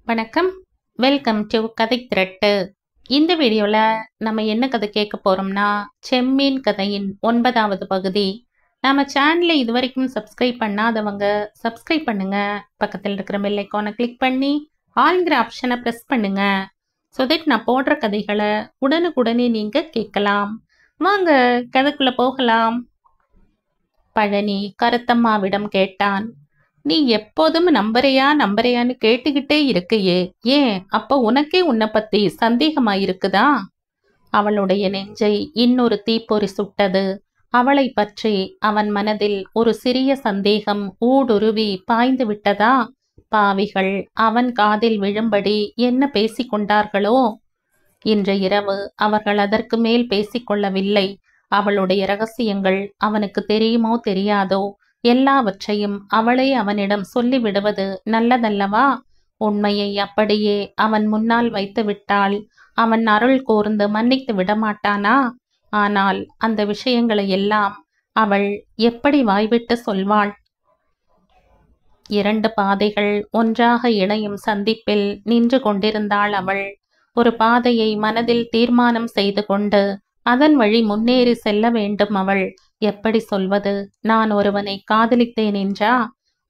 வணக்கம். Welcome to கதை திரட்டு. இந்த வீடியோவில் நம்ம என்ன கதை கேட்க போகிறோம்னா, செம்மீன் கதையின் 9வது பகுதி. நம்ம சேனலை இது வரைக்கும் சப்ஸ்கிரைப் பண்ணாதவங்க சப்ஸ்கிரைப் பண்ணுங்க. பக்கத்தில் இருக்கிற பெல் ஐக்கானை கிளிக் பண்ணி ஆல்ங்கிற ஆப்ஷனை ப்ரெஸ் பண்ணுங்க. ஸோ தட் நான் போடுற கதைகளை உடனுக்குடனே நீங்கள் கேட்கலாம். வாங்க கதைக்குள்ளே போகலாம். பழனி கருத்தம்மாவிடம் கேட்டான். நீ எப்போதும் நம்பரையான்னு கேட்டுக்கிட்டே இருக்கையே, ஏன் அப்ப உனக்கே உன்னை பத்தி சந்தேகமாயிருக்குதா? அவளுடைய நெஞ்சை இன்னொரு தீப்பொறி சுட்டது. அவளை பற்றி அவன் மனதில் ஒரு சிறிய சந்தேகம் ஊடுருவி பாய்ந்து விட்டதா? பாவிகள் அவன் காதில் விழும்படி என்ன பேசிக்கொண்டார்களோ? இன்று இரவு அவர்கள் அதற்கு மேல் பேசிக்கொள்ளவில்லை. அவளுடைய ரகசியங்கள் அவனுக்கு தெரியுமோ தெரியாதோ, எல்லாவற்றையும் அவளே அவனிடம் சொல்லிவிடுவது நல்லதல்லவா? உண்மையை அப்படியே அவன் முன்னால் வைத்து விட்டாள். அவன் அருள் கூர்ந்து மன்னித்து விடமாட்டானா? ஆனால் அந்த விஷயங்களை எல்லாம் அவள் எப்படி வாய்விட்டு சொல்வாள்? 2 பாதைகள் ஒன்றாக இணையும் சந்திப்பில் நின்று கொண்டிருந்தாள் அவள். ஒரு பாதையை மனதில் தீர்மானம் செய்து கொண்டு அதன் வழி முன்னேறி செல்ல வேண்டும். அவள் எப்படி சொல்வது? நான் ஒருவனை காதலித்தேன் என்றா?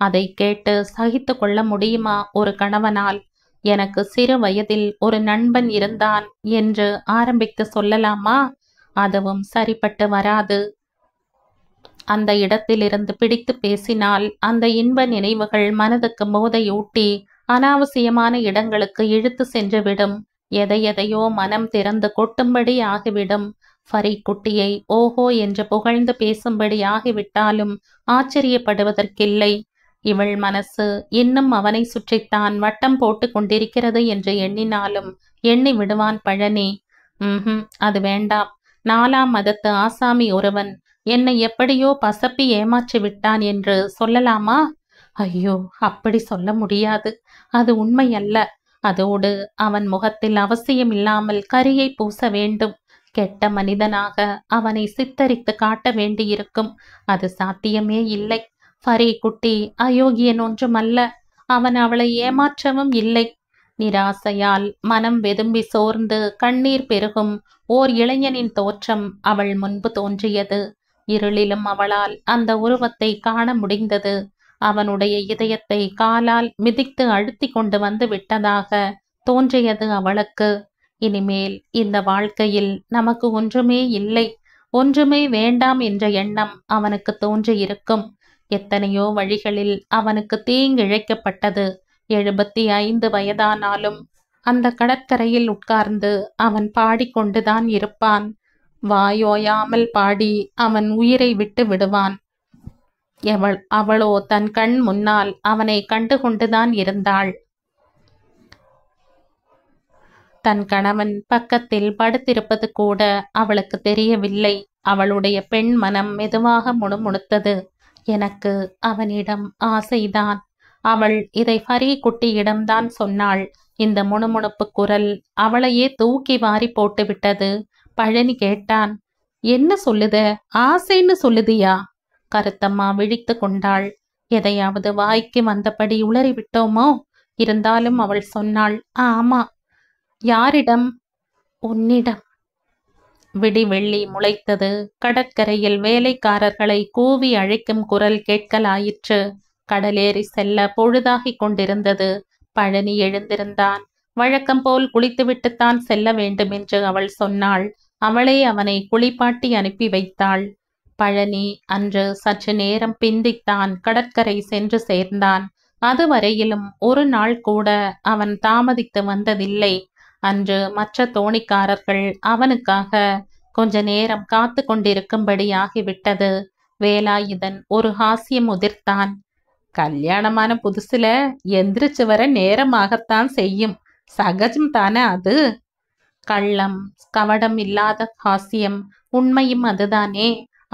அதை கேட்டு சகித்து கொள்ள முடியுமா ஒரு கணவனால்? எனக்கு சிறு வயதில் ஒரு நண்பன் இருந்தான் என்று ஆரம்பித்து சொல்லலாமா? அதுவும் சரிப்பட்டு வராது. அந்த இடத்திலிருந்து பிடித்து பேசினால் அந்த இன்ப நினைவுகள் மனதுக்கு போதையூட்டி அனாவசியமான இடங்களுக்கு இழுத்து சென்றுவிடும். எதையோ மனம் திறந்து கொட்டும்படி ஆகிவிடும். ஃபரீக் குட்டியை ஓஹோ என்று புகழ்ந்து பேசும்படி ஆகிவிட்டாலும் ஆச்சரியப்படுவதற்கில்லை. இவள் மனசு இன்னும் அவனை சுற்றித்தான் வட்டம் போட்டு கொண்டிருக்கிறது என்று எண்ணினாலும் எண்ணி விடுவான் பழனி. அது வேண்டாம். 4ஆம் மதத்து ஆசாமி ஒருவன் என்னை எப்படியோ பசப்பி ஏமாற்றி விட்டான் என்று சொல்லலாமா? ஐயோ, அப்படி சொல்ல முடியாது. அது உண்மை அல்ல. அதோடு அவன் முகத்தில் அவசியமில்லாமல் கரியை பூச வேண்டும். கெட்ட மனிதனாக அவனை சித்தரித்து காட்ட வேண்டியிருக்கும். அது சாத்தியமே இல்லை. ஃபரீக் குட்டி அயோக்கியன் ஒன்றுமல்ல. அவன் அவளை ஏமாற்றவும் இல்லை. நிராசையால் மனம் வெதும்பி சோர்ந்து கண்ணீர் பெருகும் ஓர் இளைஞனின் தோற்றம் அவள் முன்பு தோன்றியது. இருளிலும் அவளால் அந்த உருவத்தை காண முடிந்தது. அவனுடைய இதயத்தை காலால் மிதித்து அழுத்தி கொண்டு வந்து விட்டதாக தோன்றியது அவளுக்கு. இனிமேல் இந்த வாழ்க்கையில் நமக்கு ஒன்றுமே இல்லை, ஒன்றுமே வேண்டாம் என்ற எண்ணம் அவனுக்கு தோன்றியிருக்கும். எத்தனையோ வழிகளில் அவனுக்கு தீங்கிழைக்கப்பட்டது. 75 வயதானாலும் அந்த கடற்கரையில் உட்கார்ந்து அவன் பாடிக்கொண்டுதான் இருப்பான். வாயோயாமல் பாடி அவன் உயிரை விட்டு விடுவான். அவளோ தன் கண் முன்னால் அவனை கண்டு கொண்டுதான் இருந்தாள். தன் கணவன் பக்கத்தில் படுத்திருப்பது கூட அவளுக்கு தெரியவில்லை. அவளுடைய பெண் மனம் மெதுவாக முணுமுணுத்தது. எனக்கு அவனிடம் ஆசைதான். அவள் இதை ஃபரீக் குட்டியிடம்தான் சொன்னாள். இந்த முணுமுணுப்பு குரல் அவளையே தூக்கி வாரி போட்டு விட்டது. பழனி கேட்டான். என்ன சொல்லுத? ஆசைன்னு சொல்லுதியா? கருத்தம்மா விழித்து கொண்டாள். எதையாவது வாய்க்கு வந்தபடி உளறிவிட்டோமோ? இருந்தாலும் அவள் சொன்னாள். ஆமா. யாரிடம்? உன்னிடம். விடிவெள்ளி முளைத்தது. கடற்கரையில் வேலைக்காரர்களை கூவி அழைக்கும் குரல் கேட்கலாயிற்று. கடலேறி செல்ல பொழுதாகிக் கொண்டிருந்தது. பழனி எழுந்திருந்தான். வழக்கம் போல் குளித்துவிட்டுத்தான் செல்ல வேண்டும் என்று அவள் சொன்னாள். அவளே அவனை குளிப்பாட்டி அனுப்பி வைத்தாள். பழனி அன்று சற்று நேரம் பிந்தித்தான் கடற்கரை சென்று சேர்ந்தான். அதுவரையிலும் ஒரு நாள் கூட அவன் தாமதித்து வந்ததில்லை. அன்று மற்ற தோணிக்காரர்கள் அவனுக்காக கொஞ்ச நேரம் காத்து கொண்டிருக்கும்படி ஆகிவிட்டது. வேலாயுதன் ஒரு ஹாஸ்யம் உதிர்த்தான். கல்யாணமான புதுசுல எந்திரிச்சு வர நேரமாகத்தான் செய்யும். சகஜம் தானே அது? கள்ளம் கவடம் இல்லாத ஹாஸ்யம். உண்மையும் அதுதானே.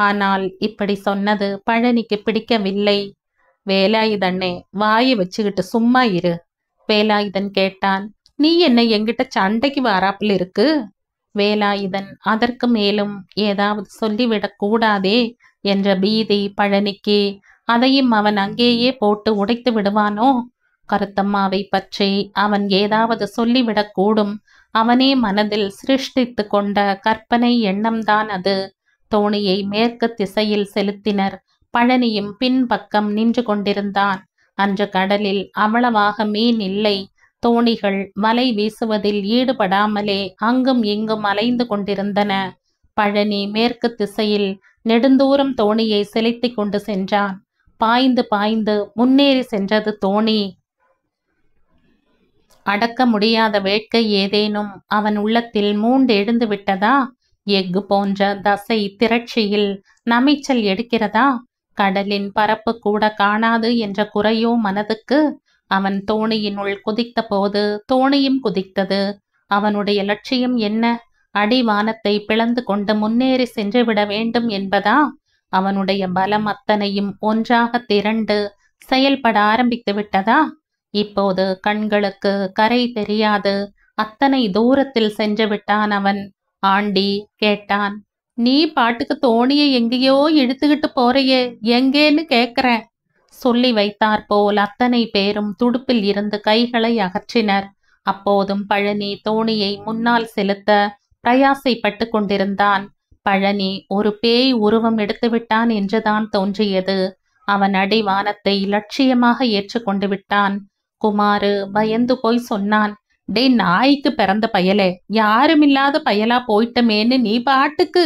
ஆனால் இப்படி சொன்னது பழனிக்கு பிடிக்கவில்லை. வேலாயுதனே, வாயை வச்சுக்கிட்டு சும்மா இரு. வேலாயுதன் கேட்டான். நீ என்ன என்கிட்ட சண்டைக்கு வாராப்பில் இருக்கு? வேலாயுதன் அதற்கு மேலும் ஏதாவது சொல்லிவிடக் கூடாதே என்ற பீதி பழனிக்கு. அதையும் அவன் அங்கேயே போட்டு உடைத்து விடுவானோ? கருத்தம்மாவை பற்றி அவன் ஏதாவது சொல்லிவிடக்கூடும். அவனே மனதில் சிருஷ்டித்து கொண்ட கற்பனை எண்ணம்தான் அது. தோணியை மேற்கு திசையில் செலுத்தினர். பழனியும் பின்பக்கம் நின்று கொண்டிருந்தான். அன்று கடலில் அவ்வளவாக மீன் இல்லை. தோணிகள் வலை வீசுவதில் ஈடுபடாமலே அங்கும் இங்கும் அலைந்து கொண்டிருந்தன. பழனி மேற்கு திசையில் நெடுந்தூரம் தோணியை செலுத்தி கொண்டு சென்றான். பாய்ந்து பாய்ந்து முன்னேறி சென்றது தோணி. அடக்க முடியாத வேட்கை ஏதேனும் அவன் உள்ளத்தில் மூண்டெழுந்து விட்டதா? எஃகு போன்ற தசை திரட்சியில் நமைச்சல் எடுக்கிறதா? கடலின் பரப்பு கூட காணாது என்ற குறையோ மனதுக்கு? அவன் தோணியினுள் குதித்த போது தோணியும் குதித்தது. அவனுடைய லட்சியம் என்ன? அடிவானத்தை பிளந்து கொண்டு முன்னேறி சென்றுவிட வேண்டும் என்பதா? அவனுடைய பலம் அத்தனையும் ஒன்றாக திரண்டு செயல்பட ஆரம்பித்து விட்டதா? இப்போது கண்களுக்கு கரை தெரியாது. அத்தனை தூரத்தில் சென்று விட்டான் அவன். ஆண்டி கேட்டான், நீ பாட்டுக்கு தோணியை எங்கேயோ இழுத்துக்கிட்டு போறையே, எங்கேன்னு கேக்குறேன். சொல்லி வைத்தார் போல் அத்தனை பேரும் துடுப்பில் இருந்து கைகளை அகற்றினர். அப்போதும் பழனி தோணியை முன்னால் செலுத்த பிரயாசைப்பட்டு கொண்டிருந்தான். பழனி ஒரு பேய் உருவம் எடுத்துவிட்டான் என்றுதான் தோன்றியது. அவன் அடிவானத்தை லட்சியமாக ஏற்றுக்கொண்டு விட்டான். குமாரு பயந்து போய் சொன்னான், டே நாய்க்கு பிறந்த பயலே, யாருமில்லாத பயலா போயிட்டமேன்னு நீ பாட்டுக்கு.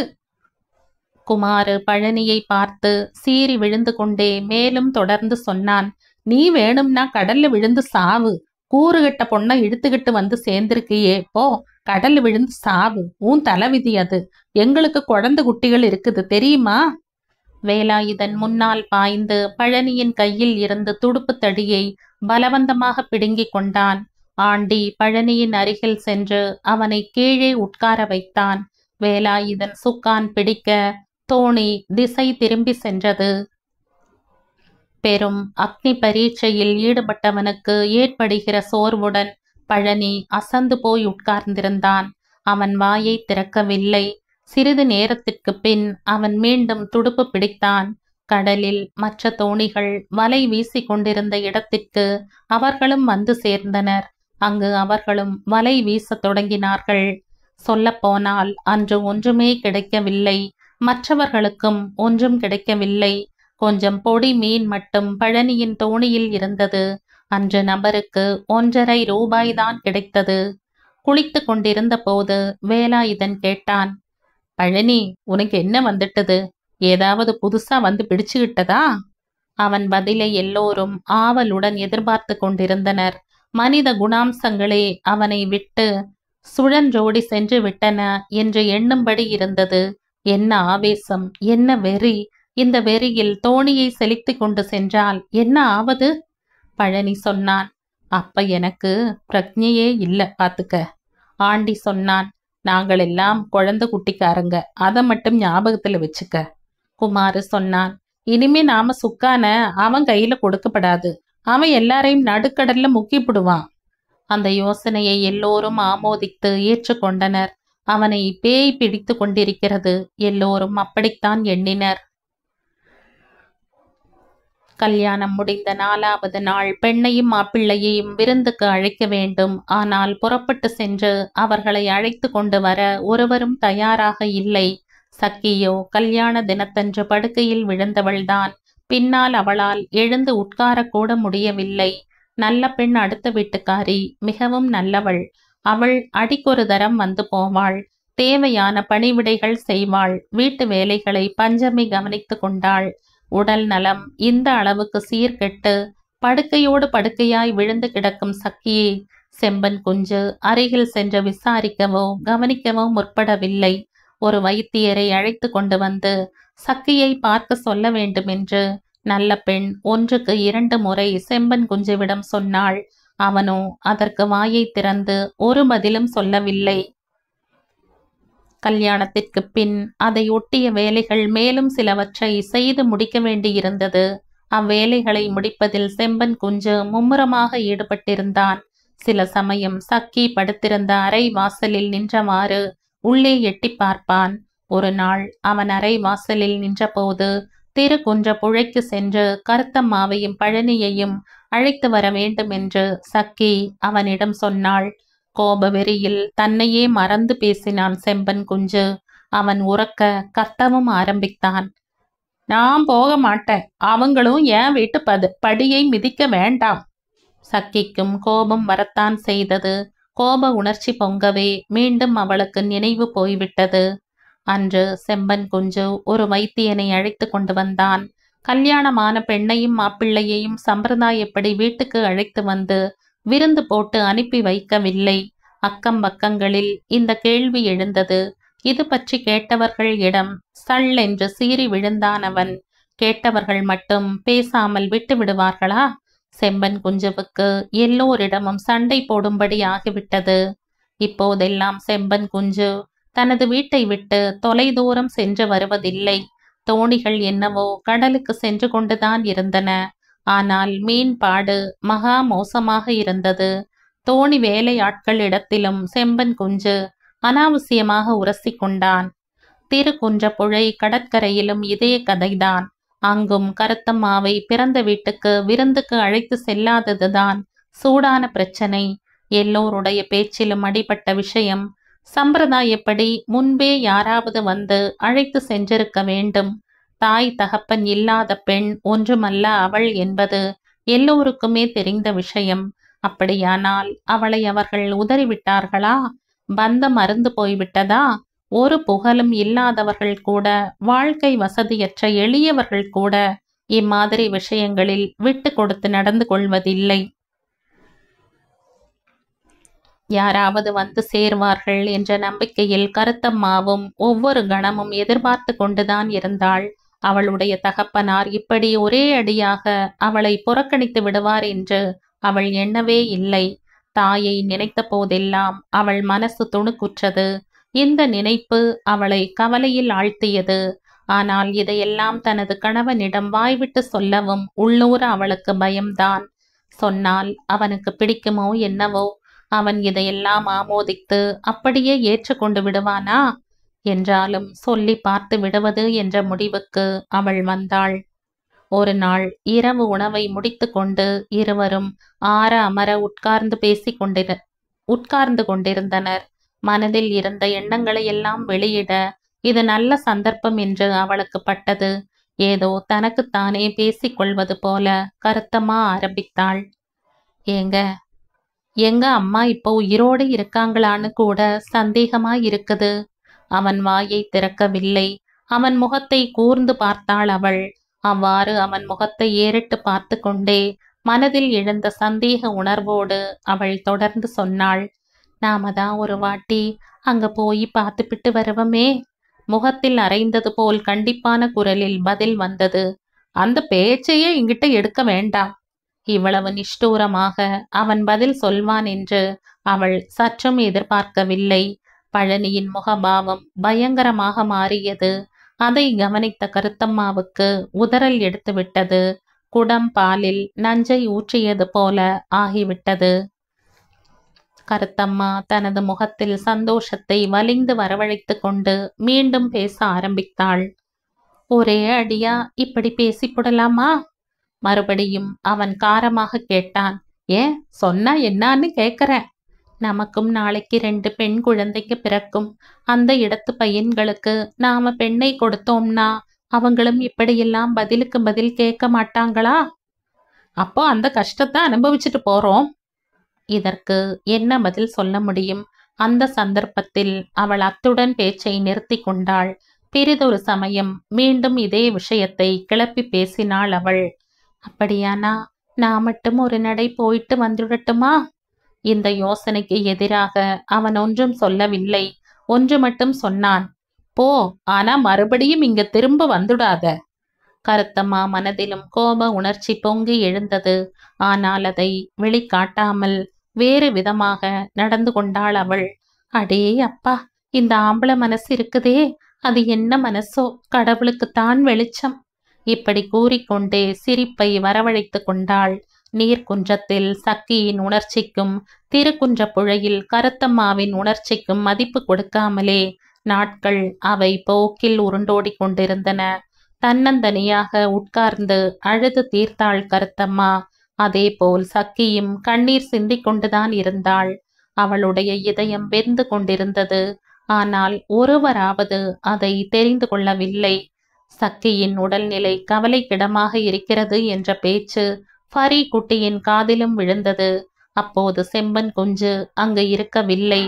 குமாரு பழனியை பார்த்து சீறி விழுந்து கொண்டே மேலும் தொடர்ந்து சொன்னான், நீ வேணும்னா கடல்ல விழுந்து சாவு. கூறுகட்ட பொண்ணை இழுத்துக்கிட்டு வந்து சேர்ந்திருக்கியே, போ கடல்ல விழுந்து சாவு. உன் தலைவிதி அது. எங்களுக்கு குழந்தை குட்டிகள் இருக்குது தெரியுமா? வேலாயுதன் முன்னால் பாய்ந்து பழனியின் கையில் இருந்து துடுப்பு தடியை பலவந்தமாக பிடுங்கிக் கொண்டான். ஆண்டி பழனியின் அருகில் சென்று அவனை கீழே உட்கார வைத்தான். வேலாயுதன் சுக்கான் பிடிக்க தோணி திசை திரும்பி சென்றது. பெரும் அக்னி பரீட்சையில் ஈடுபட்டவனுக்கு ஏற்படுகிற சோர்வுடன் பழனி அசந்து போய் உட்கார்ந்திருந்தான். அவன் வாயை திறக்கவில்லை. சிறிது நேரத்திற்கு பின் அவன் மீண்டும் துடுப்பு பிடித்தான். கடலில் மற்ற தோணிகள் வலை வீசி கொண்டிருந்த இடத்திற்கு அவர்களும் வந்து சேர்ந்தனர். அங்கு அவர்களும் வலை வீசத் தொடங்கினார்கள். சொல்லப்போனால் அன்று ஒன்றுமே கிடைக்கவில்லை. மற்றவர்களுக்கும் ஒன்றும் கிடைக்கவில்லை. கொஞ்சம் பொடி மீன் மட்டும் பழனியின் தோணியில் இருந்தது. அன்று நபருக்கு 1.5 ரூபாய்தான் கிடைத்தது. குளித்து கொண்டிருந்த போது வேலாயுதன் கேட்டான், பழனி, உனக்கு என்ன வந்துட்டது? ஏதாவது புதுசா வந்து பிடிச்சுக்கிட்டதா? அவன் பதிலை எல்லோரும் ஆவலுடன் எதிர்பார்த்து கொண்டிருந்தனர். மனித குணாம்சங்களே அவனை விட்டு சுழன்றோடி சென்று விட்டன என்று எண்ணும்படி இருந்தது. என்ன ஆவேசம், என்ன வெறி! இந்த வெறியில் தோணியை செலுத்தி கொண்டு சென்றால் என்ன ஆவது? பழனி சொன்னான், அப்ப எனக்கு பிரக்ஞையே இல்ல பாத்துக்க. ஆண்டி சொன்னான், நாங்கள் எல்லாம் குழந்தை குட்டிக்காரங்க, அதை மட்டும் ஞாபகத்துல வச்சுக்க. குமாரு சொன்னான், இனிமே நாம சுக்கான அவன் கையில கொடுக்கப்படாது. அவன் எல்லாரையும் நடுக்கடல்ல முக்கிப்படுவான். அந்த யோசனையை எல்லோரும் ஆமோதித்து ஏற்றுக்கொண்டனர். அவனை பேய் பிடித்து கொண்டிருக்கிறது. எல்லோரும் அப்படித்தான் எண்ணினர். கல்யாணம் முடிந்த 4வது நாள் பெண்ணையும் மாப்பிள்ளையையும் விருந்துக்கு அழைக்க வேண்டும். ஆனால் புறப்பட்டு சென்று அவர்களை அழைத்து கொண்டு வர ஒருவரும் தயாராக இல்லை. சக்கியோ கல்யாண தினத்தன்று படுக்கையில் விழுந்தவள்தான். பின்னால் அவளால் எழுந்து உட்காரக்கூட முடியவில்லை. நல்ல பெண், அடுத்த வீட்டுக்காரி, மிகவும் நல்லவள். அவள் அடிக்கொரு தரம் வந்து போவாள். தேவையான பணிவிடைகள் செய்வாள். வீட்டு வேலைகளை பஞ்சமி கவனித்து கொண்டாள். உடல் நலம் இந்த அளவுக்கு சீர்கெட்டு படுக்கையோடு படுக்கையாய் விழுந்து கிடக்கும் சக்கியை செம்பன் குஞ்சு அருகில் சென்று விசாரிக்கவோ கவனிக்கவோ முற்படவில்லை. ஒரு வைத்தியரை அழைத்து கொண்டு வந்து சக்கியை பார்க்க சொல்ல வேண்டுமென்று நல்ல பெண் 1க்கு 2 முறை செம்பன் குஞ்சுவிடம் சொன்னாள். அவனோ அதற்கு வாயை திறந்து ஒரு பதிலும் சொல்லவில்லை. கல்யாணத்திற்கு பின் அதை ஒட்டிய வேலைகள் மேலும் சிலவற்றை செய்து முடிக்க வேண்டியிருந்தது. அவ்வேலைகளை முடிப்பதில் செம்பன் குஞ்சு மும்முரமாக ஈடுபட்டிருந்தான். சில சமயம் சக்கி படுத்திருந்த அறை வாசலில் நின்றவாறு உள்ளே எட்டி பார்ப்பான். ஒரு நாள் அவன் அறை வாசலில் நின்றபோது திருக்குன்ற புழைக்கு சென்று கருத்தம்மாவையும் பழனியையும் அழைத்து வர வேண்டும் என்று சக்கி அவனிடம் சொன்னாள். கோப வெறியில் தன்னையே மறந்து பேசினான் செம்பன் குஞ்சு. அவன் உறக்க கத்தவும் ஆரம்பித்தான். நான் போக மாட்டேன், அவங்களும் என் வீட்டு படியை மிதிக்க வேண்டாம். சக்கிக்கும் கோபம் வரத்தான் செய்தது. கோப உணர்ச்சி பொங்கவே மீண்டும் அவளுக்கு நினைவு போய்விட்டது. அன்று செம்பன் குஞ்சு ஒரு வைத்தியனை அழைத்து கொண்டு வந்தான். கல்யாணமான பெண்ணையும் மாப்பிள்ளையையும் சம்பிரதாயப்படி வீட்டுக்கு அழைத்து வந்து விருந்து போட்டு அனுப்பி வைக்கவில்லை. அக்கம் பக்கங்களில் இந்த கேள்வி எழுந்தது. இது பற்றி கேட்டவர்கள் இடம் சள்ளென்று சீறி விழுந்தான் அவன். கேட்டவர்கள் மட்டும் பேசாமல் விட்டு விடுவார்களா? செம்பன் குஞ்சுவுக்கு எல்லோரிடமும் சண்டை போடும்படி ஆகிவிட்டது. இப்போதெல்லாம் செம்பன் குஞ்சு தனது வீட்டை விட்டு தொலைதூரம் சென்று வருவதில்லை. தோணிகள் என்னவோ கடலுக்கு சென்று கொண்டுதான் இருந்தன. ஆனால் மீன்பாடு மகா மோசமாக இருந்தது. தோணி வேலையாட்கள் இடத்திலும் செம்பன் குஞ்சு அனாவசியமாக உரசி கொண்டான். திருக்குன்றப்புழை கடற்கரையிலும் இதே கதைதான். அங்கும் கருத்தம்மாவை பிறந்த வீட்டுக்கு விருந்துக்கு அழைத்து செல்லாததுதான் சூடான பிரச்சனை. எல்லோருடைய பேச்சிலும் அடிபட்ட விஷயம். சம்பிரதாயப்படி முன்பே யாராவது வந்து அழைத்து சென்றிருக்க வேண்டும். தாய் தகப்பன் இல்லாத பெண் ஒன்றுமல்ல அவள் என்பது எல்லோருக்குமே தெரிந்த விஷயம். அப்படியானால் அவளை அவர்கள் உதறிவிட்டார்களா? பந்தம் மறந்து போய்விட்டதா? ஒரு புகழும் இல்லாதவர்கள் கூட, வாழ்க்கை வசதியற்ற எளியவர்கள் கூட இம்மாதிரி விஷயங்களில் விட்டு கொடுத்து நடந்து கொள்வதில்லை. யாராவது வந்து சேர்வார்கள் என்ற நம்பிக்கையில் கருத்தம்மாவும் ஒவ்வொரு கணமும் எதிர்பார்த்து கொண்டுதான் இருந்தாள். அவளுடைய தகப்பனார் இப்படி ஒரே அடியாக அவளை புறக்கணித்து விடுவார் என்று அவள் எண்ணவே இல்லை. தாயை நினைத்த போதெல்லாம் அவள் மனசு துணுக்குற்றது. இந்த நினைப்பு அவளை கவலையில் ஆழ்த்தியது. ஆனால் இதையெல்லாம் தனது கணவனிடம் வாய்விட்டு சொல்லவும் உள்ளூர அவளுக்கு பயம்தான். சொன்னால் அவனுக்கு பிடிக்குமோ என்னவோ? அவன் இதையெல்லாம் ஆமோதித்து அப்படியே ஏற்றுக்கொண்டு விடுவானா? என்றாலும் சொல்லி பார்த்து விடுவது என்ற முடிவுக்கு அவள் வந்தாள். ஒரு நாள் இரவு உணவை முடித்து கொண்டு இருவரும் ஆற அமர உட்கார்ந்து கொண்டிருந்தனர். மனதில் இருந்த எண்ணங்களை எல்லாம் வெளியிட இது நல்ல சந்தர்ப்பம் என்று அவளுக்கு பட்டது. ஏதோ தனக்குத்தானே பேசிக்கொள்வது போல கருத்தம்மா ஆரம்பித்தாள். எங்க அம்மா இப்போ உயிரோடு இருக்காங்களான்னு கூட சந்தேகமா இருக்குது. அவன் வாயை திறக்கவில்லை. அவன் முகத்தை கூர்ந்து பார்த்தாள் அவள். அவ்வாறு அவன் முகத்தை ஏறிட்டு பார்த்து கொண்டே மனதில் எழுந்த சந்தேக உணர்வோடு அவள் தொடர்ந்து சொன்னாள். நாம தான் ஒரு வாட்டி அங்க போய் பார்த்துப்பிட்டு வருவமே. முகத்தில் அரைந்தது போல் கண்டிப்பான குரலில் பதில் வந்தது. அந்த பேச்சையே இங்கிட்ட எடுக்க வேண்டாம். இவ்வளவு நிஷ்டூரமாக அவன் பதில் சொல்வான் என்று அவள் சற்றும் எதிர்பார்க்கவில்லை. பழனியின் முகபாவம் பயங்கரமாக மாறியது. அதை கவனித்த கருத்தம்மாவுக்கு உதறல் எடுத்துவிட்டது. குடம் பாலில் நஞ்சை ஊற்றியது போல ஆகிவிட்டது. கருத்தம்மா தனது முகத்தில் சந்தோஷத்தை வலிந்து வரவழைத்து கொண்டு மீண்டும் பேச ஆரம்பித்தாள். ஒரே அடியா இப்படி பேசிப்படலாமா? மறுபடியும் அவன் காரமாக கேட்டான். ஏன் சொன்னா என்னான்னு கேட்கிறேன். நமக்கும் நாளைக்கு 2 பெண் குழந்தைக்கு பிறக்கும். அந்த இடத்து பையன்களுக்கு நாம பெண்ணை கொடுத்தோம்னா அவங்களும் இப்படியெல்லாம் பதிலுக்கு பதில் கேட்க மாட்டாங்களா? அப்போ அந்த கஷ்டத்தை அனுபவிச்சுட்டு போறோம். இதற்கு என்ன பதில் சொல்ல முடியும்? அந்த சந்தர்ப்பத்தில் அவள் அத்துடன் பேச்சை நிறுத்தி கொண்டாள். பிறிதொரு சமயம் மீண்டும் இதே விஷயத்தை கிளப்பி பேசினாள் அவள். அப்படியானா நான் மட்டும் ஒரு நடை போயிட்டு வந்துடட்டுமா? இந்த யோசனைக்கு எதிராக அவன் ஒன்றும் சொல்லவில்லை. ஒன்று மட்டும் சொன்னான். போ, ஆனா மறுபடியும் இங்க திரும்ப வந்துடாத. கருத்தம்மா மனதிலும் கோப உணர்ச்சி பொங்கி எழுந்தது. ஆனால் அதை வெளிக்காட்டாமல் வேறு விதமாக நடந்து கொண்டாள் அவள். அடே அப்பா, இந்த ஆம்பளை மனசு இருக்குதே, அது என்ன மனசோ, கடவுளுக்குத்தான் வெளிச்சம். இப்படி கூறிக்கொண்டே சிரிப்பை வரவழைத்து கொண்டாள். நீர்க்குன்றத்தில் சக்கியின் உணர்ச்சிக்கும் திருக்குன்றப்புழையில் கருத்தம்மாவின் உணர்ச்சிக்கும் மதிப்பு கொடுக்காமலே நாட்கள் அவை போக்கில் உருண்டோடி கொண்டிருந்தன. தன்னந்தனியாக உட்கார்ந்து அழுது தீர்த்தாள் கருத்தம்மா. அதேபோல் சக்கியும் கண்ணீர் சிந்திக் கொண்டுதான் இருந்தாள். அவளுடைய இதயம் வெந்து கொண்டிருந்தது. ஆனால் ஒருவராவது அதை தெரிந்து கொள்ளவில்லை. சக்கியின் உடல்நிலை கவலைக்கிடமாக இருக்கிறது என்ற பேச்சு ஃபரி குட்டியின் காதிலும் விழுந்தது. அப்போது செம்பன் குஞ்சு அங்கு இருக்கவில்லை.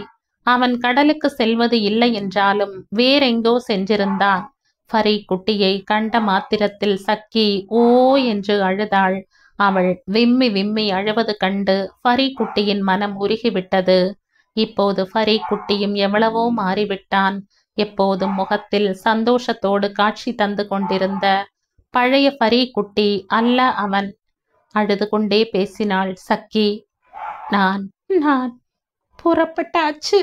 அவன் கடலுக்கு செல்வது இல்லை என்றாலும் வேறெங்கோ சென்றிருந்தான். ஃபரி குட்டியை கண்ட மாத்திரத்தில் சக்கி ஓ என்று அழுதாள். அவள் விம்மி விம்மி அழுவது கண்டு ஃபரி குட்டியின் மனம் உருகிவிட்டது. இப்போது ஃபரி குட்டியும் எவ்வளவோ மாறிவிட்டான். எப்போதும் முகத்தில் சந்தோஷத்தோடு காட்சி தந்து கொண்டிருந்த பழைய ஃபரி குட்டி அல்ல அவன். அழுது கொண்டே பேசினாள் சக்கி. நான் நான் புறப்பட்டாச்சு.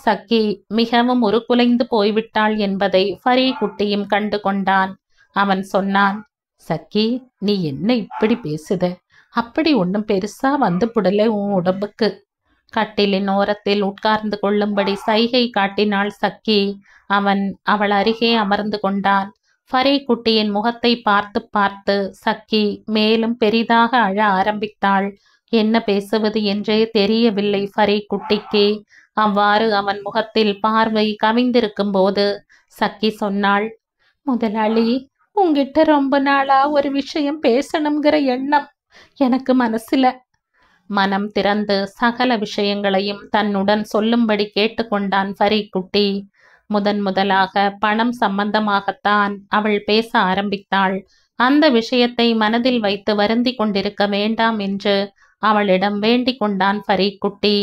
சக்கி மிகவும் உருக்குலைந்து போய்விட்டாள் என்பதை ஃபரி குட்டியும் கண்டு கொண்டான். அவன் சொன்னான், சக்கி, நீ என்ன இப்படி பேசுத? அப்படி ஒன்றும் பெருசா வந்து புடல உன் உடம்புக்கு. கட்டிலின் ஓரத்தில் உட்கார்ந்து கொள்ளும்படி சைகை காட்டினாள் சக்கி. அவன் அவள் அருகே அமர்ந்து கொண்டான். ஃபரி குட்டியின் முகத்தை பார்த்து பார்த்து சக்கி மேலும் பெரிதாக அழ ஆரம்பித்தாள். என்ன பேசுவது என்றே தெரியவில்லை ஃபரி குட்டிக்கு. அவ்வாறு அவன் முகத்தில் பார்வை கவிந்திருக்கும் போது சக்கி சொன்னாள், முதலாளி, உங்கிட்ட ரொம்ப நாளா ஒரு விஷயம் பேசணுங்கிற எண்ணம் எனக்கு மனசுல. மனம் திறந்து சகல விஷயங்களையும் தன்னுடன் சொல்லும்படி கேட்டுக்கொண்டான் ஃபரி குட்டி. முதலாக பணம் சம்பந்தமாகத்தான் அவள் பேச ஆரம்பித்தாள். அந்த விஷயத்தை மனதில் வைத்து வருந்தி கொண்டிருக்க வேண்டாம் என்று அவளிடம் வேண்டிக் கொண்டான் ஃபரி குட்டி.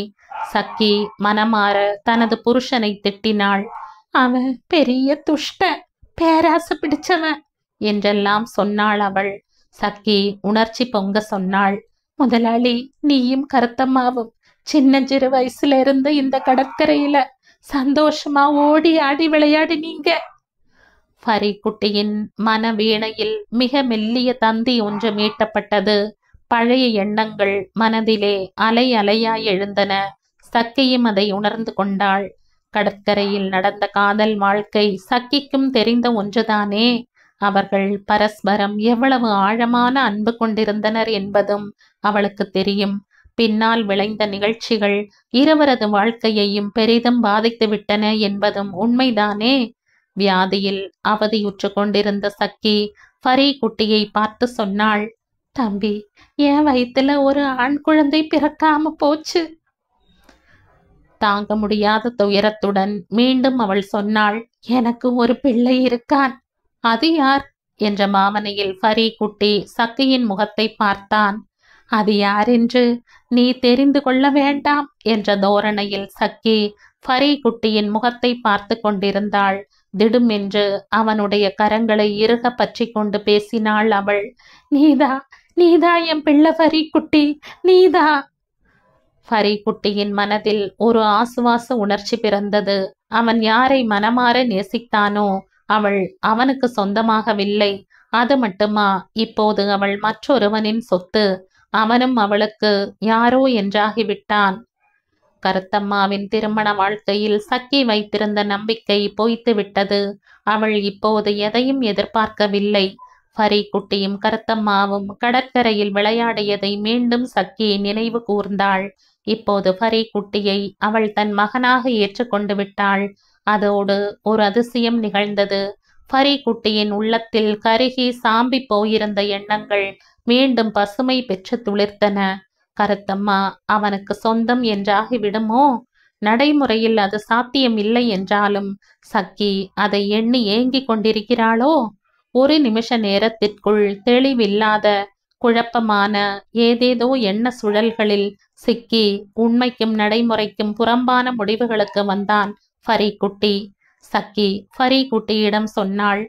சக்கி மனமாற தனது புருஷனை திட்டினாள். அவன் பெரிய துஷ்ட, பேராசை பிடிச்சவன் என்றெல்லாம் சொன்னாள் அவள். சக்கி உணர்ச்சி பொங்க சொன்னாள், முதலாளி, நீயும் கருத்தம்மாவும் சின்னஞ்சிறு வயசுல இருந்து இந்த கடற்கரையில சந்தோஷமா ஓடி ஆடி விளையாடினீங்க. ஃபரி குட்டியின் மன வீணையில் மிக மெல்லிய தந்தி ஒன்று மீட்டப்பட்டது. பழைய எண்ணங்கள் மனதிலே அலை அலையாய் எழுந்தன. சக்கியும் அதை உணர்ந்து கொண்டாள். கடற்கரையில் நடந்த காதல் வாழ்க்கை சக்கிக்கும் தெரிந்த ஒன்றுதானே. அவர்கள் பரஸ்பரம் எவ்வளவு ஆழமான அன்பு கொண்டிருந்தனர் என்பதும் அவளுக்கு தெரியும். பின்னால் விளைந்த நிகழ்ச்சிகள் இருவரது வாழ்க்கையையும் பெரிதும் பாதித்து விட்டன என்பதும் உண்மைதானே. வியாதியில் அவதியுற்று கொண்டிருந்த சக்கி ஃபரி குட்டியை பார்த்து சொன்னாள், தம்பி, என் வயிற்றுல ஒரு ஆண் குழந்தை பிறக்காம போச்சு. தாங்க முடியாத துயரத்துடன் மீண்டும் அவள் சொன்னாள், எனக்கு ஒரு பிள்ளை இருக்கான். அது யார் என்ற பாவனையில் ஃபரி குட்டி சக்கியின் முகத்தை பார்த்தான். அது யார் என்று நீ தெரிந்து கொள்ள வேண்டாம் என்ற தோரணையில் சக்கி ஃபரி குட்டியின் முகத்தை பார்த்து கொண்டிருந்தாள். திடும் என்று அவனுடைய கரங்களை இறுக பற்றி கொண்டு பேசினாள் அவள். நீதா என் பிள்ளை ஃபரி குட்டி, நீதா. ஃபரி குட்டியின் மனதில் ஒரு ஆசுவாச உணர்ச்சி பிறந்தது. அவன் யாரை மனமாற நேசித்தானோ அவள் அவனுக்கு சொந்தமாகவில்லை. அது மட்டுமா, இப்போது அவள் மற்றொருவனின் சொத்து. அவனும் அவளுக்கு யாரோ என்றாகிவிட்டான். கருத்தம்மாவின் திருமண வாழ்க்கையில் சக்கி வைத்திருந்த நம்பிக்கை பொய்த்து விட்டது. அவள் இப்போது எதையும் எதிர்பார்க்கவில்லை. ஃபரி குட்டியும் கருத்தம்மாவும் கடற்கரையில் விளையாடியதை மீண்டும் சக்கி நினைவு கூர்ந்தாள். இப்போது ஃபரி குட்டியை அவள் தன் மகனாக ஏற்றுக்கொண்டு விட்டாள். அதோடு ஒரு அதிசயம் நிகழ்ந்தது. ஃபரி குட்டியின் உள்ளத்தில் கருகி சாம்பி போயிருந்த எண்ணங்கள் மீண்டும் பசுமை பெற்று துளிர்த்தன. கருத்தம்மா அவனுக்கு சொந்தம் என்றாகிவிடுமோ? நடைமுறையில் அது சாத்தியம் இல்லை என்றாலும் சக்கி அதை எண்ணி ஏங்கிக் கொண்டிருக்கிறாளோ? ஒரு நிமிஷ நேரத்திற்குள் தெளிவில்லாத குழப்பமான ஏதேதோ எண்ண சுழல்களில் சிக்கி உண்மைக்கும் நடைமுறைக்கும் புறம்பான முடிவுகளுக்கு வந்தான் ஃபரி குட்டி. சக்கி ஃபரி குட்டியிடம் சொன்னாள்,